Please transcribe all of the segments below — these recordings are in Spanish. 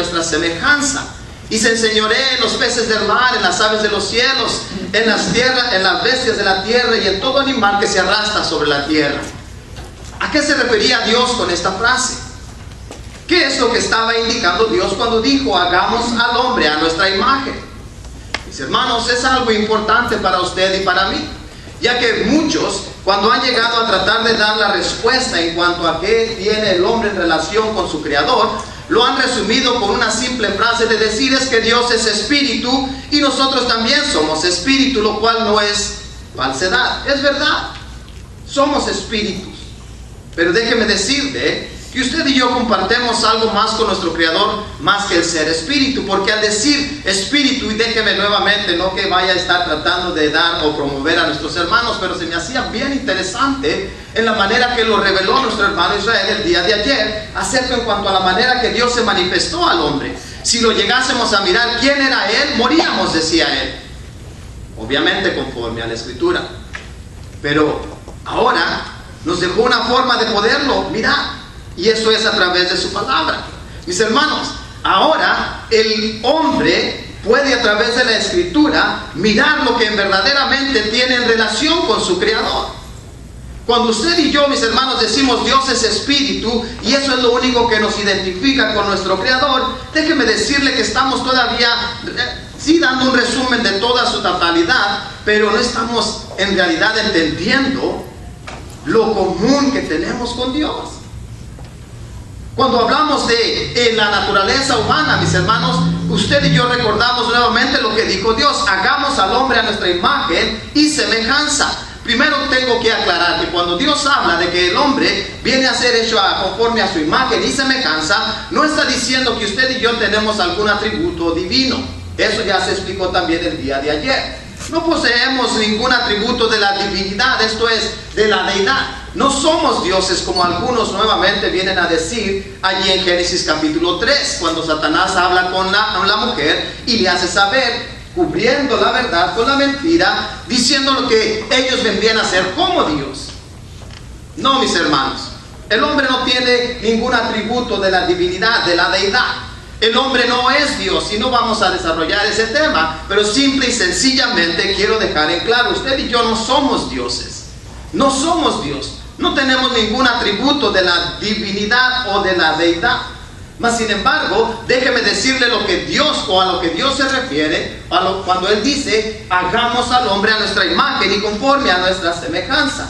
nuestra semejanza. Y se enseñoree en los peces del mar, en las aves de los cielos, en las bestias de la tierra y en todo animal que se arrastra sobre la tierra. ¿A qué se refería Dios con esta frase? ¿Qué es lo que estaba indicando Dios cuando dijo, hagamos al hombre a nuestra imagen? Mis hermanos, es algo importante para usted y para mí, ya que muchos, cuando han llegado a tratar de dar la respuesta en cuanto a qué tiene el hombre en relación con su Creador, lo han resumido con una simple frase de decir es que Dios es espíritu y nosotros también somos espíritu, lo cual no es falsedad, es verdad, somos espíritus. Pero déjeme decirle que usted y yo compartemos algo más con nuestro Creador, más que el ser espíritu, porque al decir espíritu, y déjeme nuevamente, no que vaya a estar tratando de dar o promover a nuestros hermanos, pero se me hacía bien interesante en la manera que lo reveló nuestro hermano Israel el día de ayer, acerca en cuanto a la manera que Dios se manifestó al hombre. Si lo llegásemos a mirar quién era él, moríamos, decía él, obviamente conforme a la Escritura, pero ahora nos dejó una forma de poderlo mirar, y eso es a través de su palabra. Mis hermanos, ahora el hombre puede a través de la Escritura mirar lo que verdaderamente tiene en relación con su Creador. Cuando usted y yo, mis hermanos, decimos Dios es espíritu y eso es lo único que nos identifica con nuestro Creador, déjeme decirle que estamos todavía sí dando un resumen de toda su totalidad, pero no estamos en realidad entendiendo lo común que tenemos con Dios. Cuando hablamos de la naturaleza humana, mis hermanos, usted y yo recordamos nuevamente lo que dijo Dios: hagamos al hombre a nuestra imagen y semejanza. Primero tengo que aclarar que cuando Dios habla de que el hombre viene a ser hecho conforme a su imagen y semejanza, no está diciendo que usted y yo tenemos algún atributo divino. Eso ya se explicó también el día de ayer. No poseemos ningún atributo de la divinidad, esto es, de la deidad. No somos dioses como algunos nuevamente vienen a decir allí en Génesis capítulo 3, cuando Satanás habla con la mujer y le hace saber, cubriendo la verdad con la mentira, diciendo lo que ellos vendrían a ser como Dios. No, mis hermanos, el hombre no tiene ningún atributo de la divinidad, de la deidad. El hombre no es Dios y no vamos a desarrollar ese tema, pero simple y sencillamente quiero dejar en claro, usted y yo no somos dioses, no somos Dios, no tenemos ningún atributo de la divinidad o de la deidad. Mas sin embargo, déjeme decirle lo que Dios, o a lo que Dios se refiere cuando Él dice, hagamos al hombre a nuestra imagen y conforme a nuestra semejanza.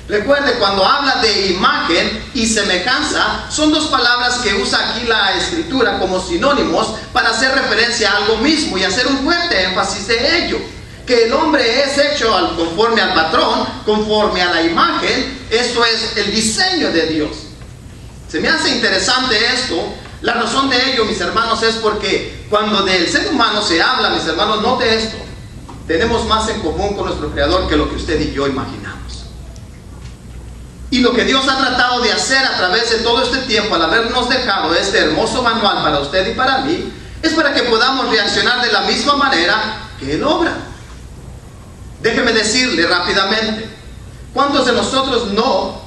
Recuerde, cuando habla de imagen y semejanza, son dos palabras que usa aquí la Escritura como sinónimos para hacer referencia a algo mismo y hacer un fuerte énfasis de ello. Que el hombre es hecho conforme al patrón, conforme a la imagen, esto es el diseño de Dios. Se me hace interesante esto. La razón de ello, mis hermanos, es porque cuando del ser humano se habla, mis hermanos, note esto: tenemos más en común con nuestro Creador que lo que usted y yo imaginamos. Y lo que Dios ha tratado de hacer a través de todo este tiempo, al habernos dejado este hermoso manual para usted y para mí, es para que podamos reaccionar de la misma manera que Él obra. Déjeme decirle rápidamente, ¿cuántos de nosotros no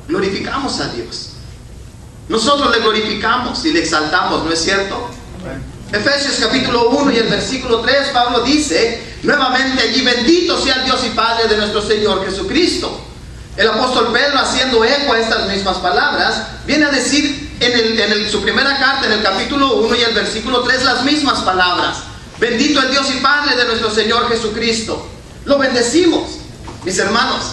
glorificamos a Dios? Nosotros le glorificamos y le exaltamos, ¿no es cierto? Efesios capítulo 1 y el versículo 3, Pablo dice nuevamente allí: bendito sea el Dios y Padre de nuestro Señor Jesucristo. El apóstol Pedro, haciendo eco a estas mismas palabras, viene a decir en su primera carta, en el capítulo 1 y el versículo 3, las mismas palabras: bendito el Dios y Padre de nuestro Señor Jesucristo. Lo bendecimos, mis hermanos,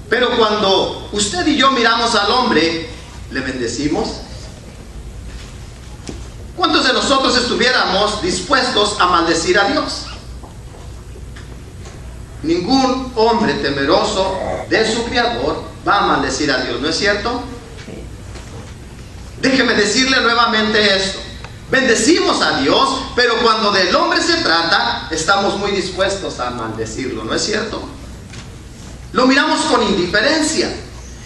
pero cuando usted y yo miramos al hombre, ¿le bendecimos? ¿Cuántos de nosotros estuviéramos dispuestos a maldecir a Dios? Ningún hombre temeroso de su Creador va a maldecir a Dios, ¿no es cierto? Déjeme decirle nuevamente esto: bendecimos a Dios, pero cuando del hombre se trata, estamos muy dispuestos a maldecirlo, ¿no es cierto? Lo miramos con indiferencia.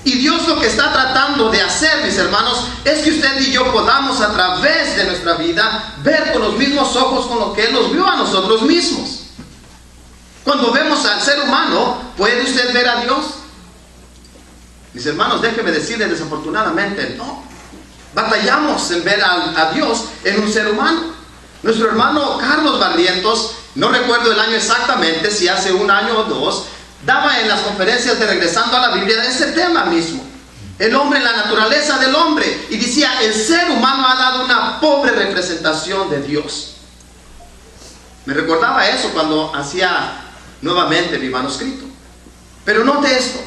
Y Dios lo que está tratando de hacer, mis hermanos, es que usted y yo podamos a través de nuestra vida ver con los mismos ojos con lo que Él nos vio a nosotros mismos. Cuando vemos al ser humano, ¿puede usted ver a Dios? Mis hermanos, déjenme decirles, desafortunadamente no. batallamos en ver a Dios en un ser humano. Nuestro hermano Carlos Barrientos, no recuerdo el año exactamente, si hace un año o dos, daba en las conferencias de Regresando a la Biblia de ese tema mismo. El hombre, la naturaleza del hombre. Y decía, el ser humano ha dado una pobre representación de Dios. Me recordaba eso cuando hacía nuevamente mi manuscrito. Pero note esto.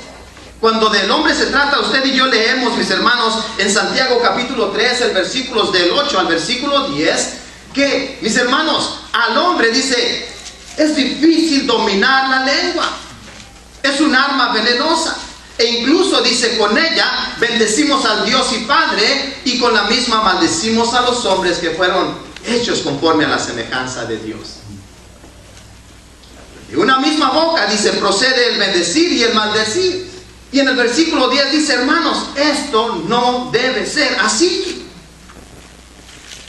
Cuando del hombre se trata, usted y yo leemos, mis hermanos, en Santiago capítulo 3, el versículos del 8 al versículo 10, que, mis hermanos, al hombre dice, es difícil dominar la lengua. Es un arma venenosa. E incluso dice, con ella bendecimos al Dios y Padre, y con la misma maldecimos a los hombres que fueron hechos conforme a la semejanza de Dios. De una misma boca, dice, procede el bendecir y el maldecir. Y en el versículo 10 dice, hermanos, esto no debe ser así.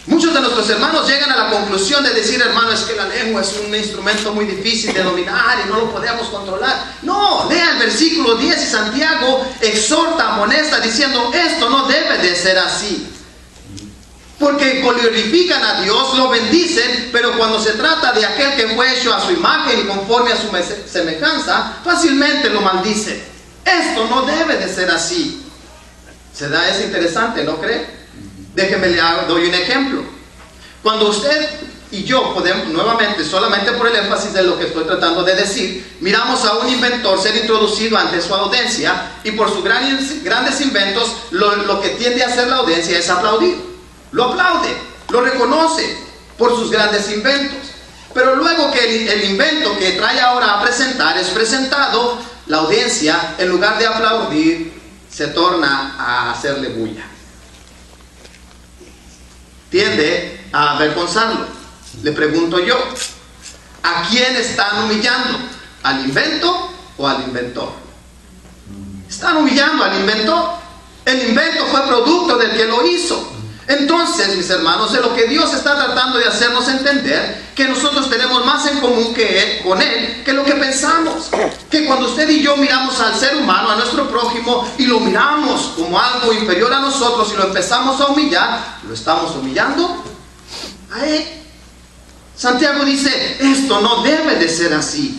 Muchos de nuestros hermanos llegan a la conclusión de decir, hermano, es que la lengua es un instrumento muy difícil de dominar y no lo podemos controlar. No, lea el versículo 10 y Santiago exhorta, amonesta, diciendo, esto no debe de ser así. Porque glorifican a Dios, lo bendicen, pero cuando se trata de aquel que fue hecho a su imagen y conforme a su semejanza, fácilmente lo maldicen. Esto no debe de ser así. ¿Se da? Es interesante, ¿no cree? Déjeme le doy un ejemplo. Cuando usted y yo podemos, nuevamente, solamente por el énfasis de lo que estoy tratando de decir, miramos a un inventor ser introducido ante su audiencia, y por sus grandes inventos, lo que tiende a hacer la audiencia es aplaudir. Lo aplaude, lo reconoce por sus grandes inventos. Pero luego que el invento que trae ahora a presentar es presentado, la audiencia, en lugar de aplaudir, se torna a hacerle bulla. Tiende a avergonzarlo. Le pregunto yo, ¿a quién están humillando? ¿Al invento o al inventor? Están humillando al inventor. El invento fue producto del que lo hizo. Entonces, mis hermanos, de lo que Dios está tratando de hacernos entender, que nosotros tenemos más en común con Él que lo que pensamos. Que cuando usted y yo miramos al ser humano, a nuestro prójimo, y lo miramos como algo inferior a nosotros y lo empezamos a humillar, ¿lo estamos humillando a Él? Santiago dice, esto no debe de ser así.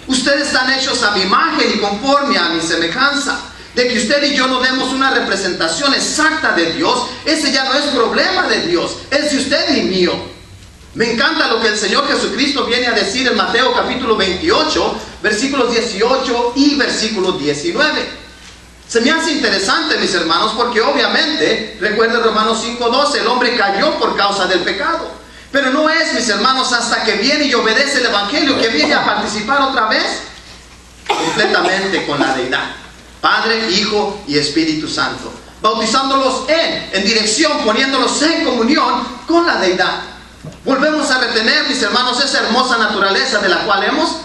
Ustedes están hechos a mi imagen y conforme a mi semejanza. De que usted y yo no demos una representación exacta de Dios, ese ya no es problema de Dios, es de usted y mío. Me encanta lo que el Señor Jesucristo viene a decir en Mateo capítulo 28, versículos 18 y versículo 19. Se me hace interesante, mis hermanos, porque obviamente, recuerden Romanos 5:12, el hombre cayó por causa del pecado. Pero no es, mis hermanos, hasta que viene y obedece el Evangelio, que viene a participar otra vez completamente con la deidad. Padre, Hijo y Espíritu Santo, bautizándolos en dirección, poniéndolos en comunión con la deidad. Volvemos a retener, mis hermanos, esa hermosa naturaleza de la cual hemos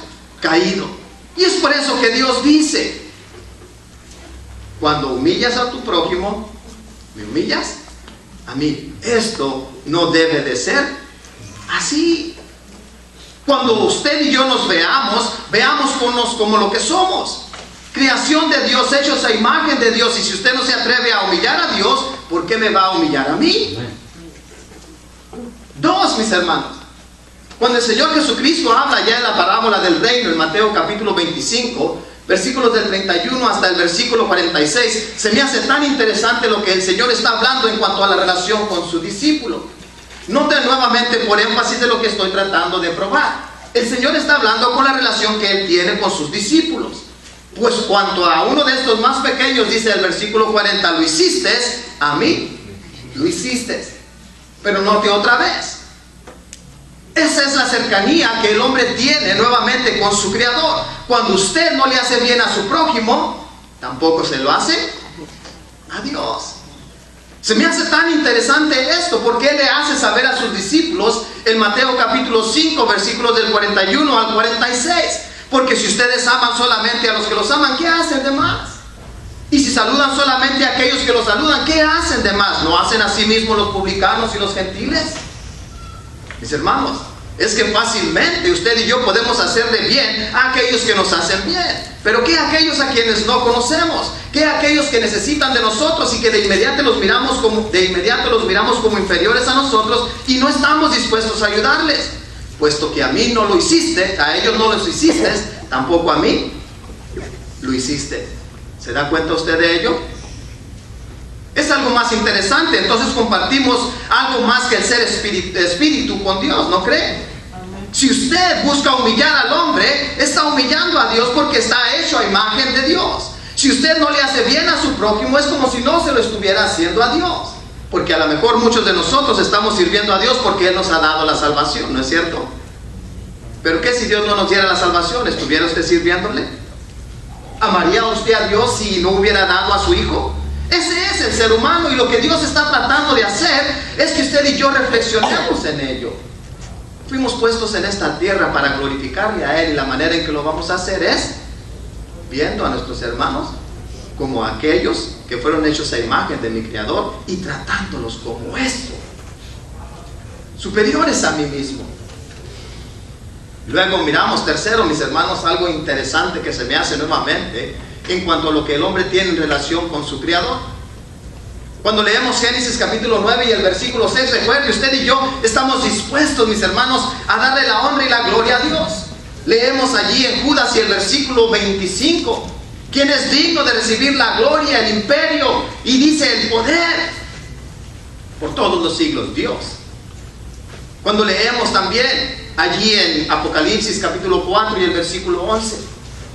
caído. Y es por eso que Dios dice, cuando humillas a tu prójimo, ¿me humillas a mí? Esto no debe de ser así. Cuando usted y yo nos veamos como lo que somos. Creación de Dios, hechos a imagen de Dios. Y si usted no se atreve a humillar a Dios, ¿por qué me va a humillar a mí? Dos, mis hermanos. Cuando el Señor Jesucristo habla ya en la parábola del reino, en Mateo capítulo 25, versículos del 31 hasta el versículo 46, se me hace tan interesante lo que el Señor está hablando en cuanto a la relación con su discípulo. Noten nuevamente por énfasis de lo que estoy tratando de probar. El Señor está hablando con la relación que Él tiene con sus discípulos. Pues cuanto a uno de estos más pequeños, dice el versículo 40, lo hiciste a mí, lo hiciste. Pero note otra vez, esa es la cercanía que el hombre tiene nuevamente con su Creador. Cuando usted no le hace bien a su prójimo, tampoco se lo hace a Dios. Se me hace tan interesante esto, porque Él le hace saber a sus discípulos en Mateo capítulo 5, versículos del 41 al 46. Porque si ustedes aman solamente a los que los aman, ¿qué hacen de más? Y si saludan solamente a aquellos que los saludan, ¿qué hacen de más? ¿No hacen así mismo los publicanos y los gentiles? Mis hermanos, es que fácilmente usted y yo podemos hacerle bien a aquellos que nos hacen bien. Pero ¿qué aquellos a quienes no conocemos? ¿Qué aquellos que necesitan de nosotros y que de inmediato los miramos como inferiores a nosotros y no estamos dispuestos a ayudarles? Puesto que a mí no lo hiciste, a ellos no los hiciste, tampoco a mí lo hiciste. ¿Se da cuenta usted de ello? Es algo más interesante. Entonces compartimos algo más que el ser espíritu con Dios, ¿no cree? Si usted busca humillar al hombre, está humillando a Dios porque está hecho a imagen de Dios. Si usted no le hace bien a su prójimo, es como si no se lo estuviera haciendo a Dios. Porque a lo mejor muchos de nosotros estamos sirviendo a Dios porque Él nos ha dado la salvación, ¿no es cierto? Pero ¿qué si Dios no nos diera la salvación? ¿Estuviera usted sirviéndole? ¿Amaría usted a Dios si no hubiera dado a su Hijo? Ese es el ser humano, y lo que Dios está tratando de hacer es que usted y yo reflexionemos en ello. Fuimos puestos en esta tierra para glorificarle a Él, y la manera en que lo vamos a hacer es viendo a nuestros hermanos como aquellos que fueron hechos a imagen de mi Creador y tratándolos como esto, superiores a mí mismo. Luego miramos, tercero, mis hermanos, algo interesante que se me hace nuevamente en cuanto a lo que el hombre tiene en relación con su Creador. Cuando leemos Génesis capítulo 9 y el versículo 6, recuerde, usted y yo estamos dispuestos, mis hermanos, a darle la honra y la gloria a Dios. Leemos allí en Judas y el versículo 25, ¿quién es digno de recibir la gloria, el imperio? Y dice el poder por todos los siglos, Dios. Cuando leemos también allí en Apocalipsis capítulo 4 y el versículo 11,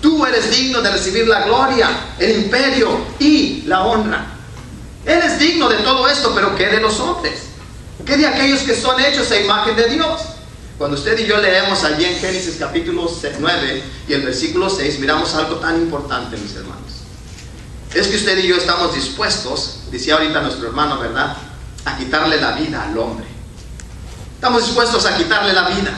tú eres digno de recibir la gloria, el imperio y la honra. Él es digno de todo esto, pero ¿qué de los hombres? ¿Qué de aquellos que son hechos a imagen de Dios? Cuando usted y yo leemos allí en Génesis capítulo 9 y el versículo 6, miramos algo tan importante, mis hermanos. Es que usted y yo estamos dispuestos, decía ahorita nuestro hermano, ¿verdad?, a quitarle la vida al hombre. Estamos dispuestos a quitarle la vida.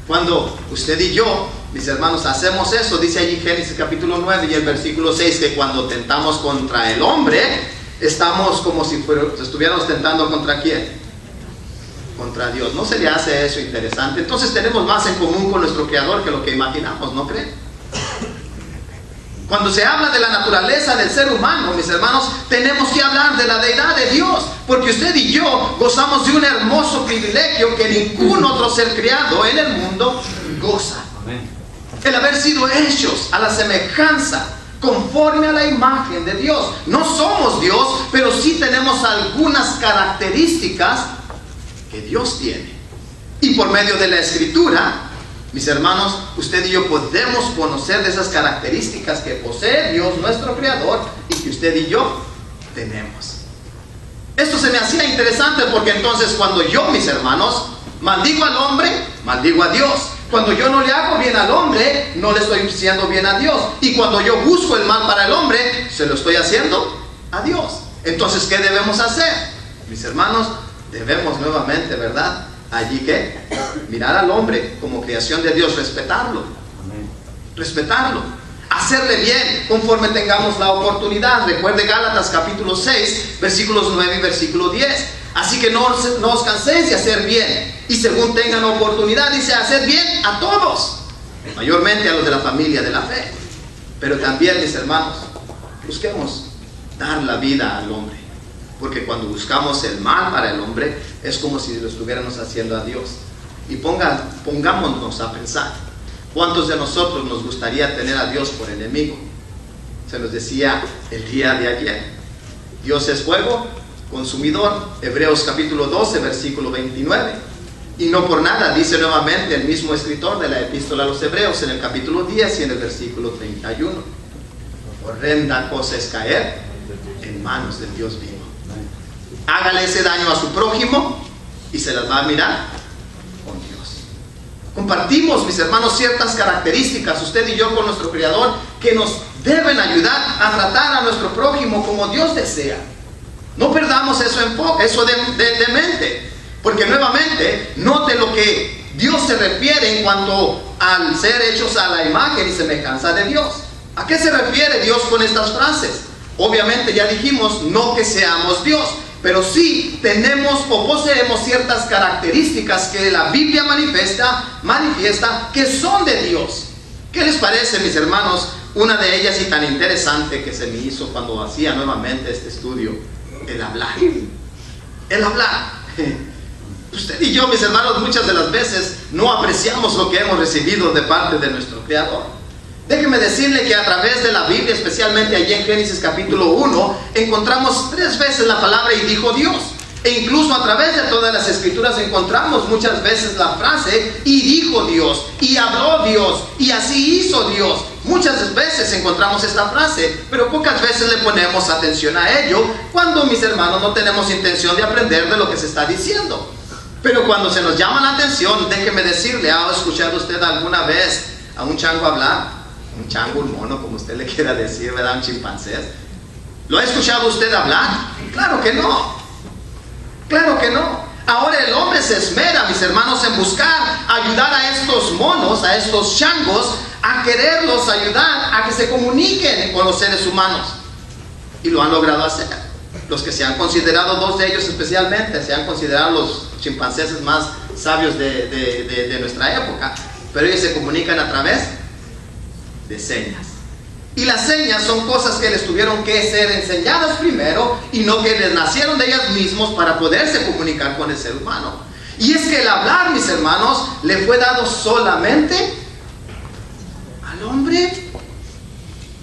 Cuando usted y yo, mis hermanos, hacemos eso, dice allí Génesis capítulo 9 y el versículo 6, que cuando tentamos contra el hombre, estamos como si estuviéramos tentando ¿contra quién? Contra Dios. ¿No se le hace eso interesante? Entonces tenemos más en común con nuestro Creador que lo que imaginamos, ¿no creen? Cuando se habla de la naturaleza del ser humano, mis hermanos, tenemos que hablar de la deidad de Dios, porque usted y yo gozamos de un hermoso privilegio que ningún otro ser creado en el mundo goza. El haber sido hechos a la semejanza, conforme a la imagen de Dios. No somos Dios, pero sí tenemos algunas características que Dios tiene. Y por medio de la Escritura, mis hermanos, usted y yo podemos conocer de esas características que posee Dios, nuestro Creador, y que usted y yo tenemos. Esto se me hacía interesante porque entonces cuando yo, mis hermanos, maldigo al hombre, maldigo a Dios. Cuando yo no le hago bien al hombre, no le estoy haciendo bien a Dios. Y cuando yo busco el mal para el hombre, se lo estoy haciendo a Dios. Entonces, ¿qué debemos hacer? Mis hermanos, debemos nuevamente, ¿verdad?, allí que mirar al hombre como creación de Dios, respetarlo. Respetarlo. Hacerle bien conforme tengamos la oportunidad. Recuerde Gálatas capítulo 6, versículos 9 y versículo 10. Así que no os canséis de hacer bien, y según tengan oportunidad, dice, hacer bien a todos, mayormente a los de la familia de la fe. Pero también, mis hermanos, busquemos dar la vida al hombre, porque cuando buscamos el mal para el hombre, es como si lo estuviéramos haciendo a Dios. Y pongámonos a pensar, ¿cuántos de nosotros nos gustaría tener a Dios por enemigo? Se nos decía el día de ayer, Dios es fuego consumidor, Hebreos capítulo 12, versículo 29. Y no por nada, dice nuevamente el mismo escritor de la epístola a los Hebreos en el capítulo 10 y en el versículo 31. Horrenda cosa es caer en manos del Dios vivo. Hágale ese daño a su prójimo y se las va a mirar con Dios. Compartimos, mis hermanos, ciertas características, usted y yo, con nuestro Creador, que nos deben ayudar a tratar a nuestro prójimo como Dios desea. No perdamos eso de mente, porque nuevamente note lo que Dios se refiere en cuanto al ser hechos a la imagen y semejanza de Dios. ¿A qué se refiere Dios con estas frases? Obviamente ya dijimos, no que seamos Dios, pero sí tenemos o poseemos ciertas características que la Biblia manifiesta que son de Dios. ¿Qué les parece, mis hermanos? Una de ellas, y tan interesante, que se me hizo cuando hacía nuevamente este estudio: el hablar. El hablar. Usted y yo, mis hermanos, muchas de las veces no apreciamos lo que hemos recibido de parte de nuestro Creador. Déjeme decirle que a través de la Biblia, especialmente allí en Génesis capítulo 1, encontramos 3 veces la palabra "y dijo Dios". E incluso a través de todas las escrituras encontramos muchas veces la frase "y dijo Dios", "y habló Dios", "y así hizo Dios". Muchas veces encontramos esta frase, pero pocas veces le ponemos atención a ello cuando, mis hermanos, no tenemos intención de aprender de lo que se está diciendo. Pero cuando se nos llama la atención, déjeme decirle, ¿ha escuchado usted alguna vez a un chango hablar? Un chango, un mono, como usted le quiera decir, ¿verdad? Un chimpancé. ¿Lo ha escuchado usted hablar? Claro que no. Claro que no. Ahora el hombre se esmera, mis hermanos, en buscar ayudar a estos monos, a estos changos, a quererlos ayudar a que se comuniquen con los seres humanos. Y lo han logrado hacer. Los que se han considerado, 2 de ellos especialmente, se han considerado los chimpancés más sabios de nuestra época. Pero ellos se comunican a través de señas. Y las señas son cosas que les tuvieron que ser enseñadas primero, y no que les nacieron de ellas mismos para poderse comunicar con el ser humano. Y es que el hablar, mis hermanos, le fue dado solamente al hombre,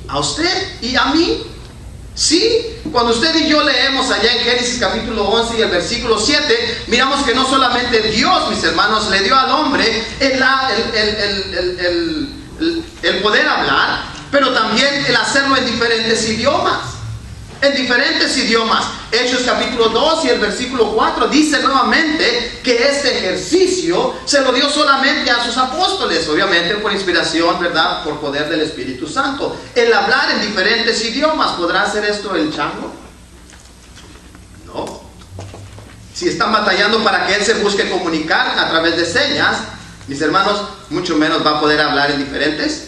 a usted y a mí. Sí, cuando usted y yo leemos allá en Génesis capítulo 11 y el versículo 7, miramos que no solamente Dios, mis hermanos, le dio al hombre el poder hablar, pero también el hacerlo en diferentes idiomas. En diferentes idiomas. Hechos capítulo 2 y el versículo 4 dice nuevamente que este ejercicio se lo dio solamente a sus apóstoles, obviamente por inspiración, ¿verdad? Por poder del Espíritu Santo. El hablar en diferentes idiomas. ¿Podrá hacer esto el chango? No. Si están batallando para que él se busque comunicar a través de señas, mis hermanos, mucho menos va a poder hablar en diferentes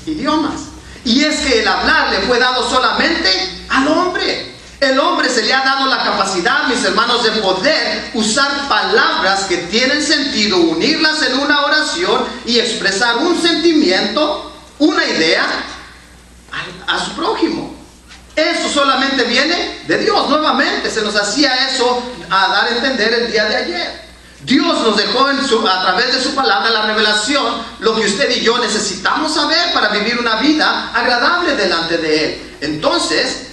idiomas. Y es que el hablar le fue dado solamente al hombre. El hombre se le ha dado la capacidad, mis hermanos, de poder usar palabras que tienen sentido, unirlas en una oración y expresar un sentimiento, una idea a su prójimo. Eso solamente viene de Dios. Nuevamente se nos hacía eso a dar a entender el día de ayer. Dios nos dejó a través de su palabra la revelación, lo que usted y yo necesitamos saber para vivir una vida agradable delante de Él. Entonces,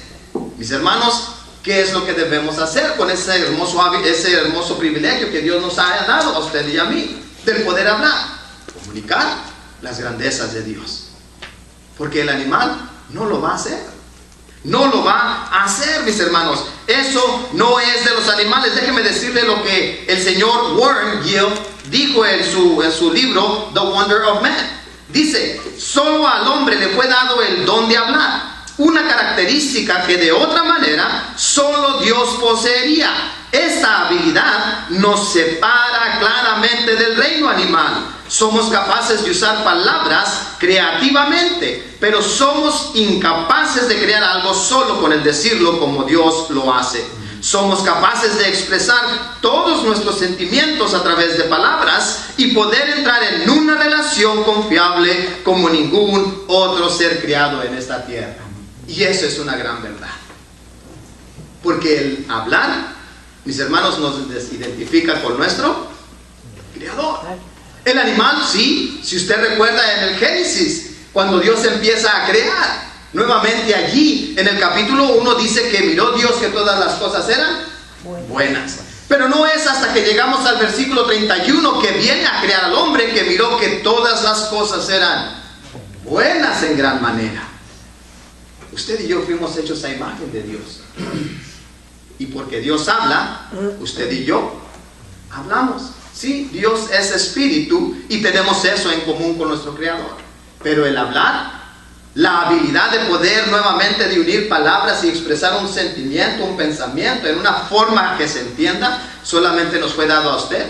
mis hermanos, ¿qué es lo que debemos hacer con ese hermoso privilegio que Dios nos ha dado a usted y a mí? Del poder hablar, comunicar las grandezas de Dios. Porque el animal no lo va a hacer. No lo va a hacer, mis hermanos. Eso no es de los animales. Déjeme decirle lo que el señor Warren Gill dijo en su libro The Wonder of Man. Dice: solo al hombre le fue dado el don de hablar, una característica que de otra manera solo Dios poseería. Esta habilidad nos separa claramente del reino animal. Somos capaces de usar palabras creativamente, pero somos incapaces de crear algo solo con el decirlo como Dios lo hace. Somos capaces de expresar todos nuestros sentimientos a través de palabras y poder entrar en una relación confiable como ningún otro ser creado en esta tierra. Y eso es una gran verdad. Porque el hablar, mis hermanos, nos identifica con nuestro Creador. El animal, sí, si usted recuerda en el Génesis, cuando Dios empieza a crear, nuevamente allí en el capítulo 1 dice que miró Dios que todas las cosas eran buenas. Pero no es hasta que llegamos al versículo 31 que viene a crear al hombre que miró que todas las cosas eran buenas en gran manera. Usted y yo fuimos hechos a imagen de Dios. Y porque Dios habla, usted y yo hablamos. Sí, Dios es espíritu y tenemos eso en común con nuestro Creador. Pero el hablar, la habilidad de poder nuevamente de unir palabras y expresar un sentimiento, un pensamiento en una forma que se entienda, solamente nos fue dado a usted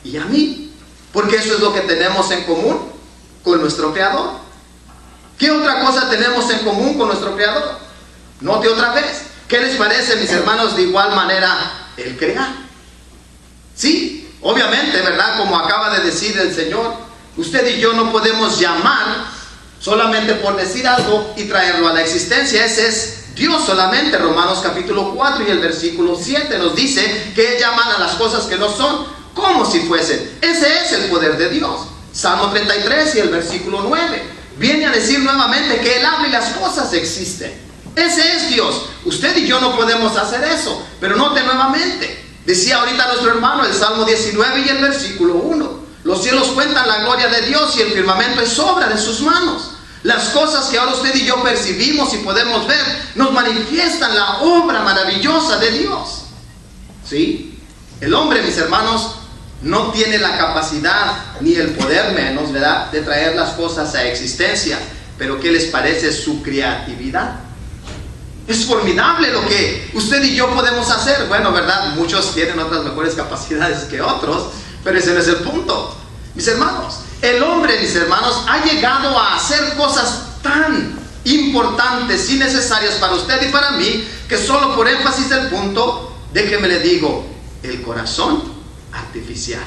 y a mí. Porque eso es lo que tenemos en común con nuestro Creador. ¿Qué otra cosa tenemos en común con nuestro Creador? Note otra vez. ¿Qué les parece, mis hermanos, de igual manera el crear. Sí, obviamente, ¿verdad? Como acaba de decir el Señor, usted y yo no podemos llamar solamente por decir algo y traerlo a la existencia. Ese es Dios solamente. Romanos capítulo 4 y el versículo 7 nos dice que Él llama a las cosas que no son como si fuesen. Ese es el poder de Dios. Salmo 33 y el versículo 9 viene a decir nuevamente que Él habla y las cosas existen. Ese es Dios. Usted y yo no podemos hacer eso. Pero note nuevamente, decía ahorita nuestro hermano el Salmo 19 y el versículo 1: los cielos cuentan la gloria de Dios y el firmamento es obra de sus manos. Las cosas que ahora usted y yo percibimos y podemos ver nos manifiestan la obra maravillosa de Dios. ¿Sí? El hombre, mis hermanos, no tiene la capacidad ni el poder menos, ¿verdad?, de traer las cosas a existencia. Pero ¿qué les parece su creatividad? Es formidable lo que usted y yo podemos hacer. Bueno, ¿verdad? Muchos tienen otras mejores capacidades que otros, pero ese no es el punto. Mis hermanos, el hombre, mis hermanos, ha llegado a hacer cosas tan importantes y necesarias para usted y para mí, que solo por énfasis del punto, déjeme le digo, el corazón artificial.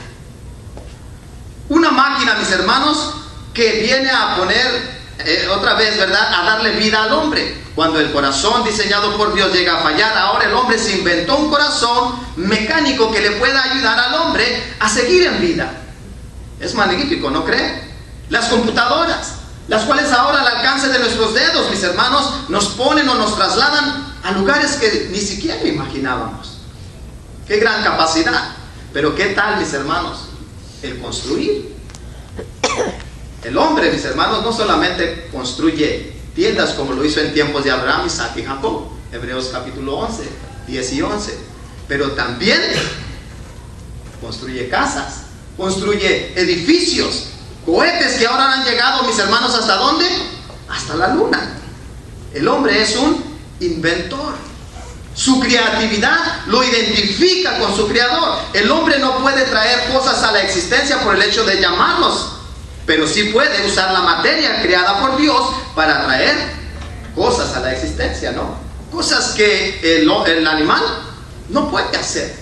Una máquina, mis hermanos, que viene a poner otra vez, ¿verdad?, a darle vida al hombre. Cuando el corazón diseñado por Dios llega a fallar, ahora el hombre se inventó un corazón mecánico que le pueda ayudar al hombre a seguir en vida. Es magnífico, ¿no cree? Las computadoras, las cuales ahora al alcance de nuestros dedos, mis hermanos, nos ponen o nos trasladan a lugares que ni siquiera imaginábamos. ¡Qué gran capacidad! Pero ¿qué tal, mis hermanos, el construir? El hombre, mis hermanos, no solamente construye tiendas como lo hizo en tiempos de Abraham, Isaac y Jacob, Hebreos capítulo 11, 10 y 11, pero también construye casas, construye edificios, cohetes que ahora han llegado, mis hermanos, ¿hasta dónde? Hasta la luna. El hombre es un inventor. Su creatividad lo identifica con su creador. El hombre no puede traer cosas a la existencia por el hecho de llamarlos, pero sí puede usar la materia creada por Dios para traer cosas a la existencia, ¿no? Cosas que el animal no puede hacer.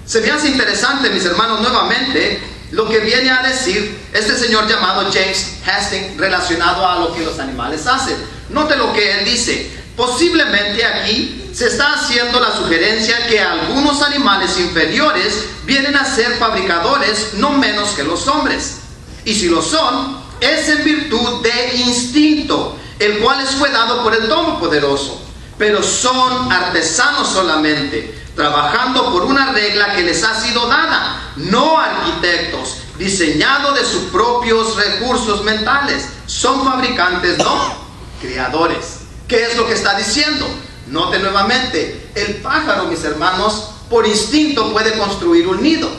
Se me hace interesante, mis hermanos, nuevamente lo que viene a decir este señor llamado James Hastings relacionado a lo que los animales hacen. Note lo que él dice. Posiblemente aquí se está haciendo la sugerencia que algunos animales inferiores vienen a ser fabricadores no menos que los hombres. Y si lo son, es en virtud de instinto, el cual les fue dado por el Todopoderoso. Pero son artesanos solamente, trabajando por una regla que les ha sido dada, no arquitectos, diseñados de sus propios recursos mentales. Son fabricantes, no creadores. ¿Qué es lo que está diciendo? Note nuevamente, el pájaro, mis hermanos, por instinto puede construir un nido,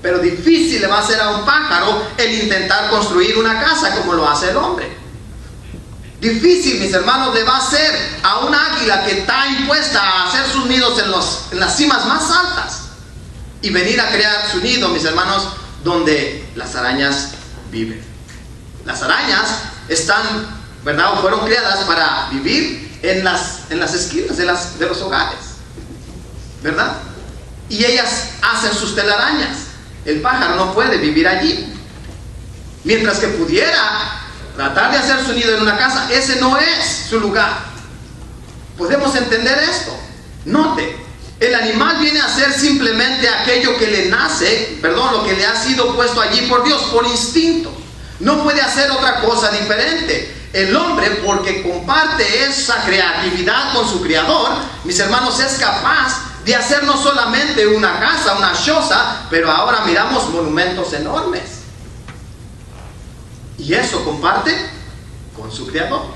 pero difícil le va a ser a un pájaro el intentar construir una casa como lo hace el hombre. Difícil, mis hermanos, le va a ser a un águila que está impuesta a hacer sus nidos en las cimas más altas y venir a crear su nido, mis hermanos, donde las arañas viven. Las arañas están, ¿verdad?, o fueron creadas para vivir en las esquinas de los hogares, ¿verdad? Y ellas hacen sus telarañas. El pájaro no puede vivir allí. Mientras que pudiera tratar de hacer su nido en una casa, ese no es su lugar. ¿Podemos entender esto? Note, el animal viene a hacer simplemente aquello que le nace, lo que le ha sido puesto allí por Dios, por instinto. No puede hacer otra cosa diferente. El hombre, porque comparte esa creatividad con su creador, mis hermanos, es capaz de hacer no solamente una casa, una choza, pero ahora miramos monumentos enormes. Y eso comparte con su creador.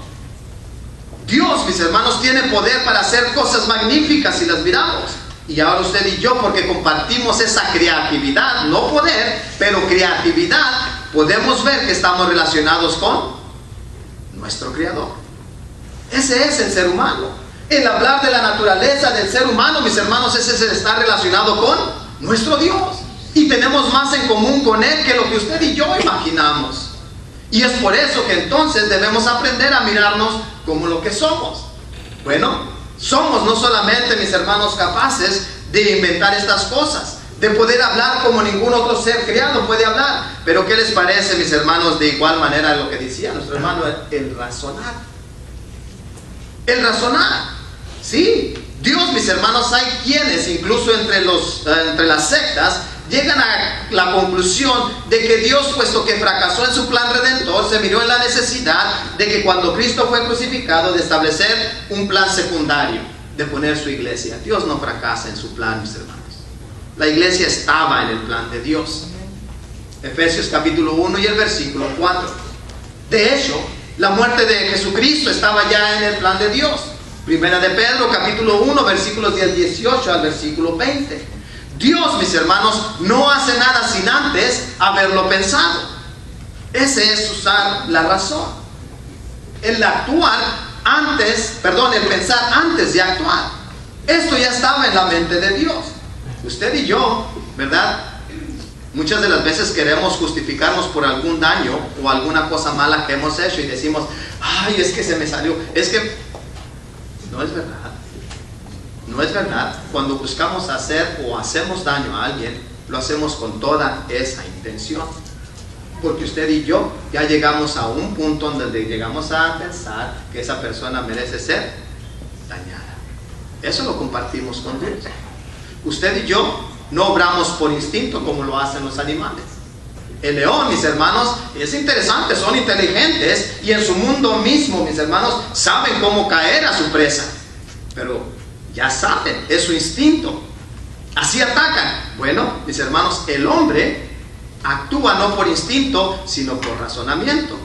Dios, mis hermanos, tiene poder para hacer cosas magníficas si las miramos. Y ahora usted y yo, porque compartimos esa creatividad, no poder, pero creatividad, podemos ver que estamos relacionados con nuestro creador. Ese es el ser humano. El hablar de la naturaleza del ser humano, mis hermanos, ese es el estar relacionado con nuestro Dios. Y tenemos más en común con Él que lo que usted y yo imaginamos. Y es por eso que entonces debemos aprender a mirarnos como lo que somos. Bueno, somos no solamente, mis hermanos, capaces de inventar estas cosas, de poder hablar como ningún otro ser creado puede hablar. Pero ¿qué les parece, mis hermanos? De igual manera lo que decía nuestro hermano, el razonar. El razonar, ¿sí? Dios, mis hermanos, hay quienes, incluso entre las sectas, llegan a la conclusión de que Dios, puesto que fracasó en su plan redentor, se miró en la necesidad de que cuando Cristo fue crucificado, de establecer un plan secundario, de poner su iglesia. Dios no fracasa en su plan, mis hermanos. La iglesia estaba en el plan de Dios. Efesios capítulo 1 y el versículo 4. De hecho, la muerte de Jesucristo estaba ya en el plan de Dios. Primera de Pedro capítulo 1 versículos del 18 al versículo 20. Dios, mis hermanos, no hace nada sin antes haberlo pensado. Ese es usar la razón. El pensar antes de actuar. Esto ya estaba en la mente de Dios. Usted y yo, ¿verdad? Muchas de las veces queremos justificarnos por algún daño o alguna cosa mala que hemos hecho y decimos, ay, es que se me salió. Es que no es verdad. No es verdad. Cuando buscamos hacer o hacemos daño a alguien, lo hacemos con toda esa intención. Porque usted y yo ya llegamos a un punto donde llegamos a pensar que esa persona merece ser dañada. Eso lo compartimos con Dios. Usted y yo no obramos por instinto como lo hacen los animales. El león, mis hermanos, es interesante, son inteligentes y en su mundo mismo, mis hermanos, saben cómo caer a su presa. Pero ya saben, es su instinto. Así atacan. Bueno, mis hermanos, el hombre actúa no por instinto, sino por razonamiento.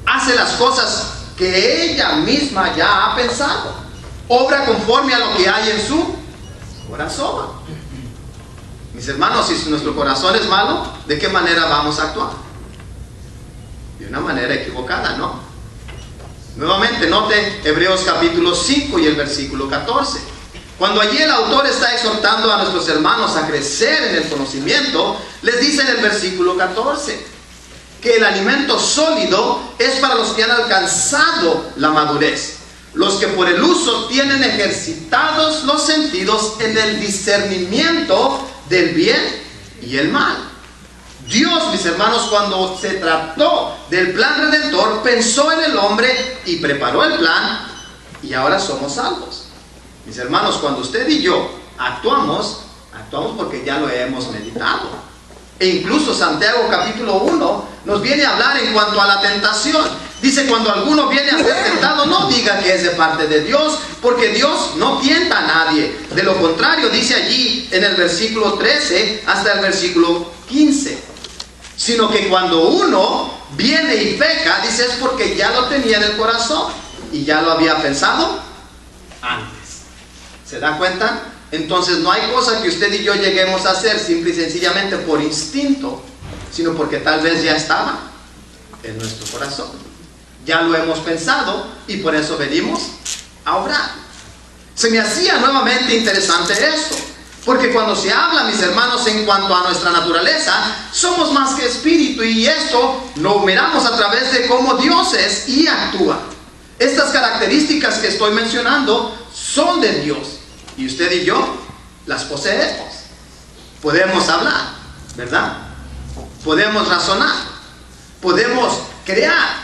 Hace las cosas que ella misma ya ha pensado. Obra conforme a lo que hay en su corazón. Mis hermanos, si nuestro corazón es malo, ¿de qué manera vamos a actuar? De una manera equivocada, ¿no? Nuevamente, note Hebreos capítulo 5 y el versículo 14. Cuando allí el autor está exhortando a nuestros hermanos a crecer en el conocimiento, les dice en el versículo 14 que el alimento sólido es para los que han alcanzado la madurez, los que por el uso tienen ejercitados los sentidos en el discernimiento del bien y el mal. Dios, mis hermanos, cuando se trató del plan redentor, pensó en el hombre y preparó el plan, y ahora somos salvos. Mis hermanos, cuando usted y yo actuamos porque ya lo hemos meditado. E incluso Santiago capítulo 1 nos viene a hablar en cuanto a la tentación. Dice, cuando alguno viene a ser tentado, no diga que es de parte de Dios, porque Dios no tienta a nadie. De lo contrario, dice allí en el versículo 13 hasta el versículo 15. Sino que cuando uno viene y peca, dice, es porque ya lo tenía en el corazón y ya lo había pensado antes. ¿Se da cuenta? Entonces no hay cosa que usted y yo lleguemos a hacer simple y sencillamente por instinto, sino porque tal vez ya estaba en nuestro corazón. Ya lo hemos pensado y por eso venimos a obrar. Se me hacía nuevamente interesante esto, porque cuando se habla, mis hermanos, en cuanto a nuestra naturaleza, somos más que espíritu, y esto lo miramos a través de cómo Dios es y actúa. Estas características que estoy mencionando son de Dios, y usted y yo las poseemos. Podemos hablar, ¿verdad? Podemos razonar, podemos crear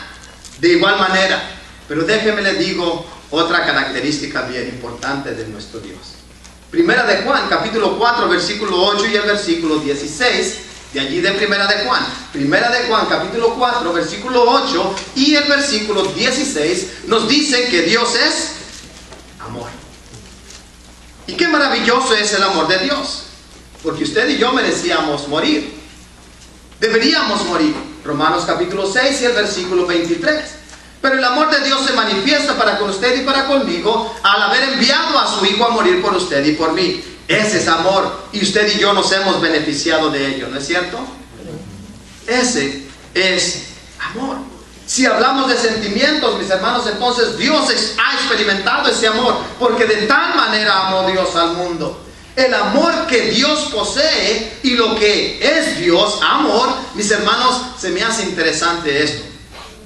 de igual manera. Pero déjeme le digo otra característica bien importante de nuestro Dios. Primera de Juan, capítulo 4, versículo 8 y el versículo 16, de allí de Primera de Juan. Primera de Juan, capítulo 4, versículo 8 y el versículo 16, nos dicen que Dios es amor. Y qué maravilloso es el amor de Dios, porque usted y yo merecíamos morir. Deberíamos morir. Romanos capítulo 6 y el versículo 23. Pero el amor de Dios se manifiesta para con usted y para conmigo al haber enviado a su Hijo a morir por usted y por mí. Ese es amor, y usted y yo nos hemos beneficiado de ello, ¿no es cierto? Ese es amor. Si hablamos de sentimientos, mis hermanos, entonces Dios ha experimentado ese amor, porque de tal manera amó Dios al mundo. El amor que Dios posee y lo que es Dios, amor, mis hermanos, se me hace interesante esto.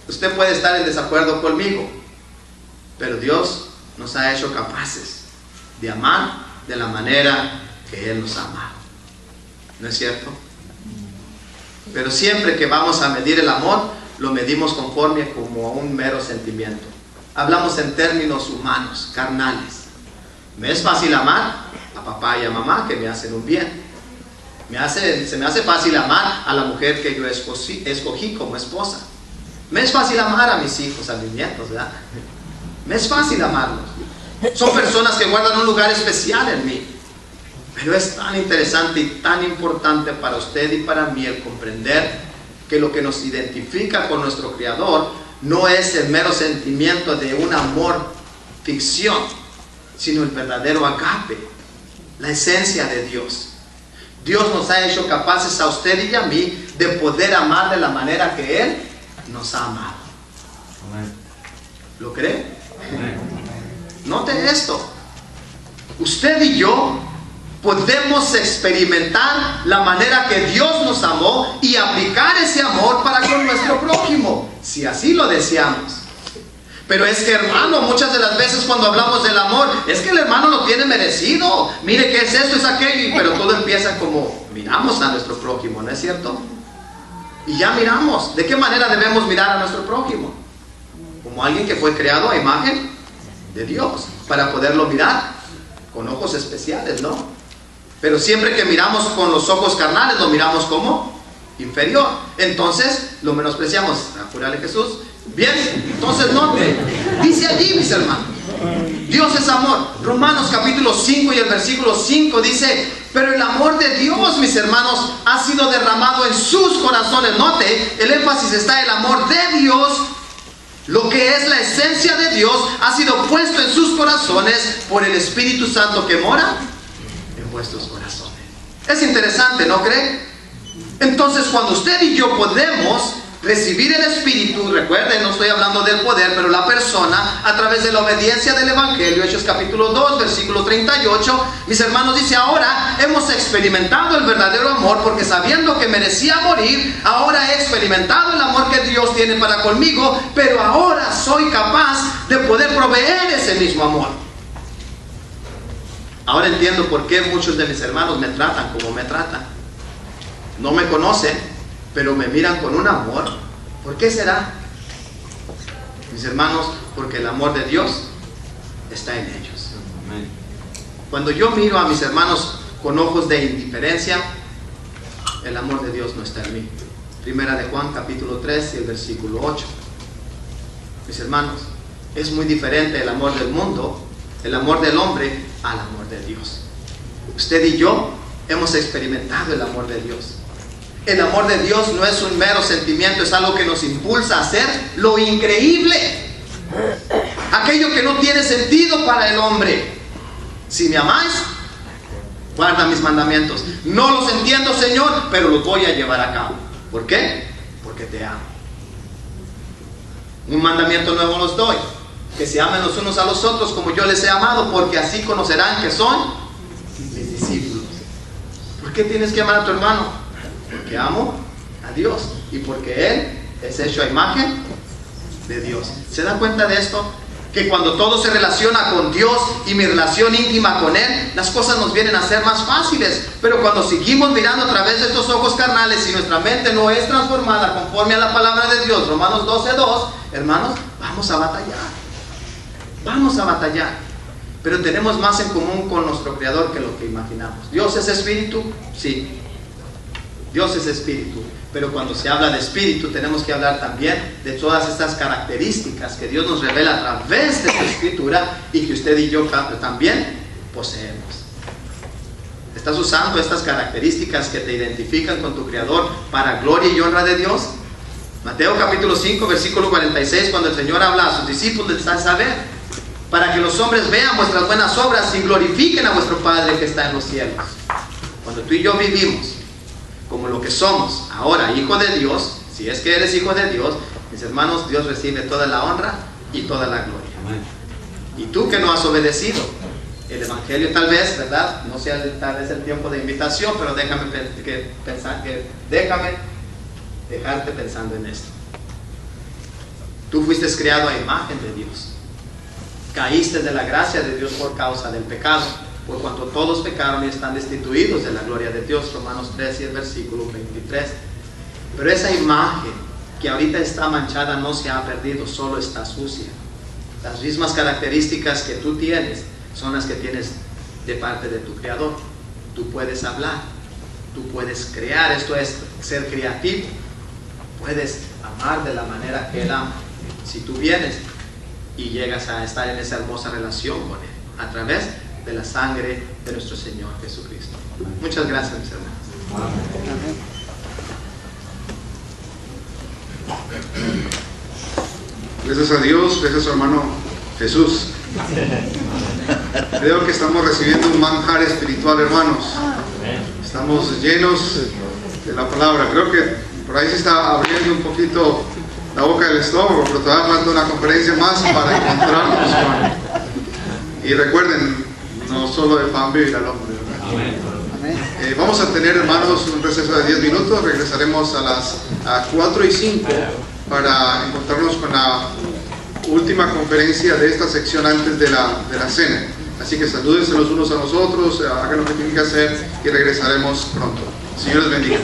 Usted puede estar en desacuerdo conmigo, pero Dios nos ha hecho capaces de amar de la manera que Él nos ha amado. ¿No es cierto? Pero siempre que vamos a medir el amor, lo medimos conforme como a un mero sentimiento. Hablamos en términos humanos, carnales. Me es fácil amar a papá y a mamá que me hacen un bien. Se me hace fácil amar a la mujer que yo escogí como esposa. Me es fácil amar a mis hijos, a mis nietos, ¿verdad? Me es fácil amarlos. Son personas que guardan un lugar especial en mí. Pero es tan interesante y tan importante para usted y para mí el comprender que lo que nos identifica con nuestro Creador no es el mero sentimiento de un amor ficción, sino el verdadero agape, la esencia de Dios. Dios nos ha hecho capaces a usted y a mí de poder amar de la manera que Él nos ha amado. ¿Lo cree? Note esto. Usted y yo podemos experimentar la manera que Dios nos amó y aplicar ese amor para con nuestro prójimo, si así lo deseamos. Pero es que, hermano, muchas de las veces cuando hablamos del amor, es que el hermano lo tiene merecido. Mire que es esto, es aquello, pero todo empieza como miramos a nuestro prójimo, ¿no es cierto? Y ya miramos. ¿De qué manera debemos mirar a nuestro prójimo? Como alguien que fue creado a imagen de Dios, para poderlo mirar con ojos especiales, ¿no? Pero siempre que miramos con los ojos carnales, lo miramos como inferior. Entonces lo menospreciamos. Jurale Jesús. Bien, entonces note, dice allí, mis hermanos, Dios es amor. Romanos capítulo 5 y el versículo 5 dice: pero el amor de Dios, mis hermanos, ha sido derramado en sus corazones. Note, el énfasis está en el amor de Dios. Lo que es la esencia de Dios ha sido puesto en sus corazones por el Espíritu Santo que mora en vuestros corazones. Es interesante, ¿no cree? Entonces, cuando usted y yo podemos recibir el Espíritu, recuerden, no estoy hablando del poder, pero la persona, a través de la obediencia del Evangelio, Hechos capítulo 2, versículo 38, mis hermanos, dice: ahora hemos experimentado el verdadero amor, porque sabiendo que merecía morir, ahora he experimentado el amor que Dios tiene para conmigo, pero ahora soy capaz de poder proveer ese mismo amor. Ahora entiendo por qué muchos de mis hermanos me tratan como me tratan. No me conocen, pero me miran con un amor. ¿Por qué será? Mis hermanos, porque el amor de Dios está en ellos. Cuando yo miro a mis hermanos con ojos de indiferencia, el amor de Dios no está en mí. Primera de Juan capítulo 3 y el versículo 8. Mis hermanos, es muy diferente el amor del mundo, el amor del hombre, al amor de Dios. Usted y yo hemos experimentado el amor de Dios. El amor de Dios no es un mero sentimiento, es algo que nos impulsa a hacer lo increíble, aquello que no tiene sentido para el hombre. Si me amáis, guarda mis mandamientos. No los entiendo, Señor, pero los voy a llevar a cabo. ¿Por qué? Porque te amo. Un mandamiento nuevo los doy: que se amen los unos a los otros como yo les he amado, porque así conocerán que son mis discípulos. ¿Por qué tienes que amar a tu hermano? Porque amo a Dios y porque Él es hecho a imagen de Dios. ¿Se da cuenta de esto? Que cuando todo se relaciona con Dios y mi relación íntima con Él, las cosas nos vienen a ser más fáciles. Pero cuando seguimos mirando a través de estos ojos carnales y nuestra mente no es transformada conforme a la palabra de Dios, Romanos 12:2, hermanos, vamos a batallar. Vamos a batallar. Pero tenemos más en común con nuestro Creador que lo que imaginamos. ¿Dios es espíritu? Sí. Dios es espíritu, pero cuando se habla de espíritu tenemos que hablar también de todas estas características que Dios nos revela a través de su escritura y que usted y yo también poseemos. ¿Estás usando estas características que te identifican con tu Creador para gloria y honra de Dios? Mateo capítulo 5 versículo 46, cuando el Señor habla a sus discípulos, les da a saber: para que los hombres vean vuestras buenas obras y glorifiquen a vuestro Padre que está en los cielos. Cuando tú y yo vivimos como lo que somos ahora, hijo de Dios, si es que eres hijo de Dios, mis hermanos, Dios recibe toda la honra y toda la gloria. Y tú que no has obedecido el Evangelio, tal vez, ¿verdad? No sea tal vez el tiempo de invitación, pero déjame dejarte pensando en esto. Tú fuiste creado a imagen de Dios. Caíste de la gracia de Dios por causa del pecado. por cuanto todos pecaron y están destituidos de la gloria de Dios. Romanos 3 y el versículo 23. Pero esa imagen que ahorita está manchada no se ha perdido, solo está sucia. Las mismas características que tú tienes son las que tienes de parte de tu Creador. Tú puedes hablar, tú puedes crear, esto es ser creativo. Puedes amar de la manera que Él ama. Si tú vienes y llegas a estar en esa hermosa relación con Él, a través de la sangre de nuestro Señor Jesucristo. Muchas gracias, mis hermanos. Gracias a Dios, gracias a su hermano Jesús. Creo que estamos recibiendo un manjar espiritual, hermanos. Estamos llenos de la palabra. Creo que por ahí se está abriendo un poquito la boca del estómago, pero todavía falta una conferencia más para encontrarnos con... Y recuerden, no solo de pan vivirá el hombre. Vamos a tener, hermanos, un receso de 10 minutos. Regresaremos a las 4 y 5 para encontrarnos con la última conferencia de esta sección antes de la cena. Así que salúdense los unos a los otros, hagan lo que tienen que hacer y regresaremos pronto. Señor les bendiga.